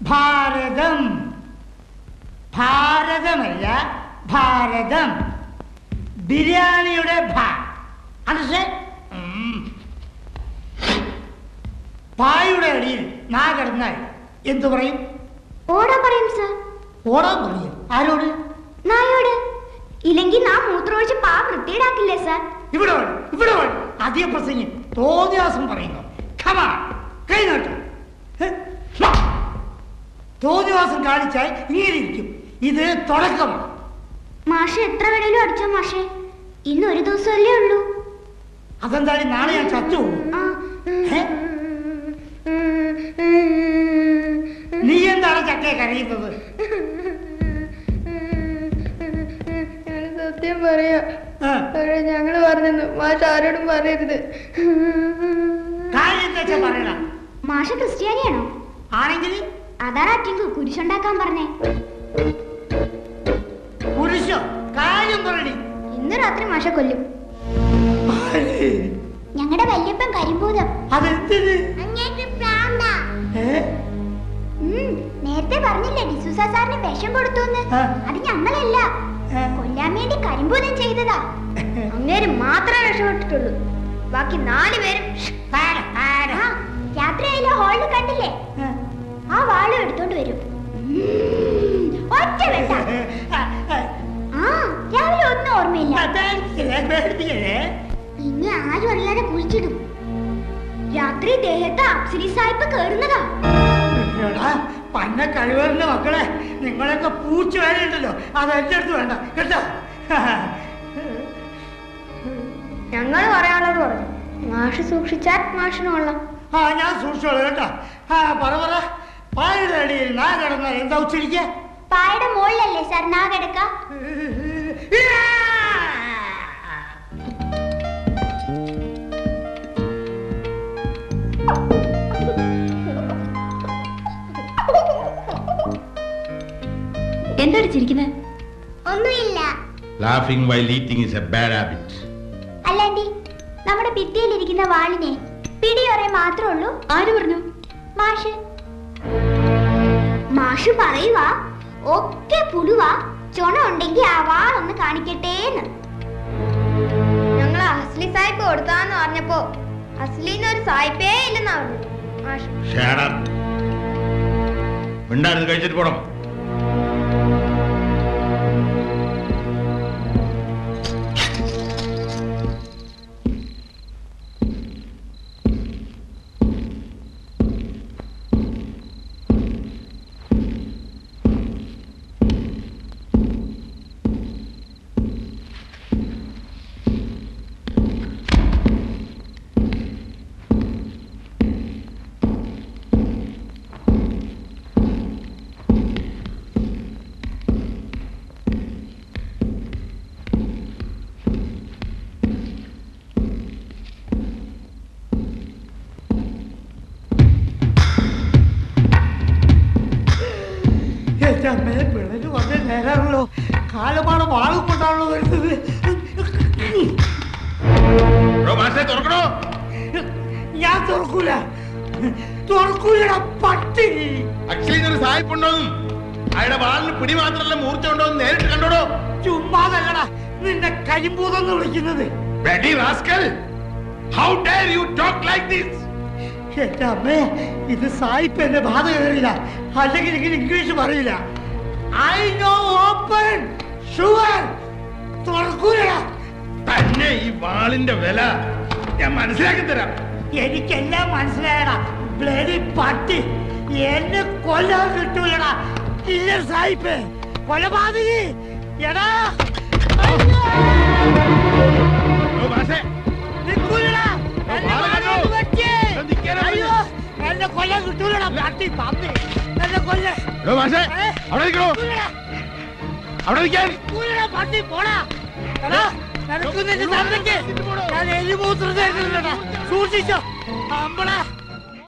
ഭാരതം. ഭാരതമല്ല, ഭാരതം. ബിരിയാണിയുടെ പായുടെ അടിയിൽ നാ കിടന്നാൽ എന്തു പറയും? ഓടാൻ പറയും സർ. ഓടാൻ പറയും? ആരോട്? നായോട്. ഇല്ലെങ്കിൽ നാ മൂത്രമൊഴിച്ച് പാ വൃത്തിയിടാക്കില്ലേ സാർ? ഇവിടെ ഇവിടെ അധികം പ്രസംഗി തോന്നിയാസം പറയുന്നു. കൈ നോട്ടു. തോന്നിവാസം കാണിച്ചാൽ ഇങ്ങനെയിരിക്കും. ഇത് തുടക്കമാണ്. മാഷെ എത്ര വേണേലും അടിച്ചോ മാഷെ, ഇന്ന് ഒരു ദിവസമല്ലേ ഉള്ളൂ. അതെന്തായാലും നാളെ ഞാൻ ചത്തുപോകും. നീ എന്താണ് ചക്കയെ കരയുന്നത്? സത്യം പറയാ, ഞങ്ങള് പറഞ്ഞു മാഷ ആരോടും പറയരുത്. പറയണം. മാഷ ക്രിസ്ത്യാനിയാണോ? ആണെങ്കിൽ അതാണ് അറ്റിങ്ക് കുരിശുണ്ടാക്കാൻ പറഞ്ഞേ. കുരിശോ? കാര്യം പറയണി. ഇന്ന് രാത്രി മാഷ കൊല്ലും. ഞങ്ങളുടെ വല്യപ്പൻ കരിമ്പൂതം. നേരത്തെ പറഞ്ഞില്ലേ ഡിസൂസ സാറിന് വിഷം കൊടുത്തു. അത് ഞങ്ങളല്ല, കൊല്ലാൻ വേണ്ടി കരിമ്പൂതം ചെയ്തതാ. അങ്ങേര് മാത്രമേ രക്ഷപ്പെട്ടിട്ടുള്ളൂ. ബാക്കി 4 പേരും രാത്രിയായാലും ഹോളിൽ കണ്ടില്ലേ, ആ വാളും എടുത്തോണ്ട് വരും. ഒറ്റ വെട്ട. രാവിലെ ഒന്നും ഓർമ്മയില്ല. പിന്നെ ആരും അല്ലാതെ കുഴിച്ചിടും. രാത്രി ദേഹത്ത് അപ്സരി സായിപ്പ് കേറുന്നതാ. പന്ന കഴിവറിന്റെ മക്കളെ, നിങ്ങളൊക്കെ പൂച്ച വേലയുണ്ടല്ലോ, അത് എന്റെ അടുത്ത് വേണ്ട കേട്ടോ. ഞങ്ങൾ പറയാനുള്ളത് പറഞ്ഞു. മാഷ് സൂക്ഷിച്ചാൽ മാഷിന് കൊള്ളാം. ഞാൻ സൂക്ഷിച്ചോളൂ കേട്ടോ. പറ പായുടെ അടിയിൽ നാ കിടന്ന എന്താ ഉച്ചരിക്ക? പായുടെ മുകളിലല്ലേ സാർ നാ കിടക്ക? എന്താണ് ചിരിക്കുന്നത്? ഒന്നുമില്ല. Laughing while eating is a bad habit. അല്ലാണ്ടി നമ്മുടെ ഭിത്തിയിലിരിക്കുന്ന വാളിനെ പിടിയൊറേ മാത്രമേ ഉള്ളൂ. ആര് പറഞ്ഞു? മാഷ്. മാഷ് പറയുവാ ഒക്കെ പുഴുവാ, ചുണ ഉണ്ടെങ്കിൽ ആ വാളൊന്ന് കാണിക്കട്ടേന്ന്. ഞങ്ങൾ അസ്ലി സായിപ്പ് കൊടുക്കാന്ന് പറഞ്ഞപ്പോ അസ്ലിന്ന് ഒരു സായിപ്പേ ഇല്ലെന്നാ പറഞ്ഞു മാഷ്. കഴിച്ചിട്ട് പോണം. പിള്ളേര് വന്നേ നേരാണല്ലോ. കാലമാണ് വാളും കൊണ്ടാണല്ലോ വരുന്നത്. ഞാൻ തുറക്കൂല, തുറക്കൂലടാ പട്ടി. അച്ഛനൊരു സായിപ്പുണ്ടോന്നും അയാളുടെ വാളിന് പിടി മാത്രമല്ല മൂർച്ച ഉണ്ടോന്ന് നേരിട്ട് കണ്ടോടോ. ചുമ്മാതല്ലടാ നിന്റെ കരിമ്പൂതെന്ന് വിളിക്കുന്നത്. How dare you talk like this? എന്റെ അമ്മേ, ഇത് സായിപ്പ് എന്റെ ബാധ കയറിയില്ല, അല്ലെങ്കിൽ ഇങ്ങനെ ഇംഗ്ലീഷ് പറയില്ല. I know open sure തുറക്കൂലടാ. തന്നെ ഈ വാളിന്റെ വില ഞാൻ മനസ്സിലാക്കി തരാം. എനിക്കെല്ലാം മനസ്സിലായടാ ബ്ലഡി പട്ടി. എന്നെ കൊല്ലാൻ കിട്ടൂലടാ. ഇല്ല സായിപ്പ്, കൊലപാതകി. എടാ നിൽക്കൂലടാ, അയ്യോ എന്നെ കൊല്ലാൻ കിട്ടൂലടാ പട്ടി പന്നി. എന്നെ കൊല്ല പട്ടി പോടാ. എടാ നിനക്ക് നിന്റെ തന്നേക്ക് ഞാൻ എലിമൂത്രത്തേക്കില്ലടാ. സൂക്ഷിച്ചോ അമ്പള.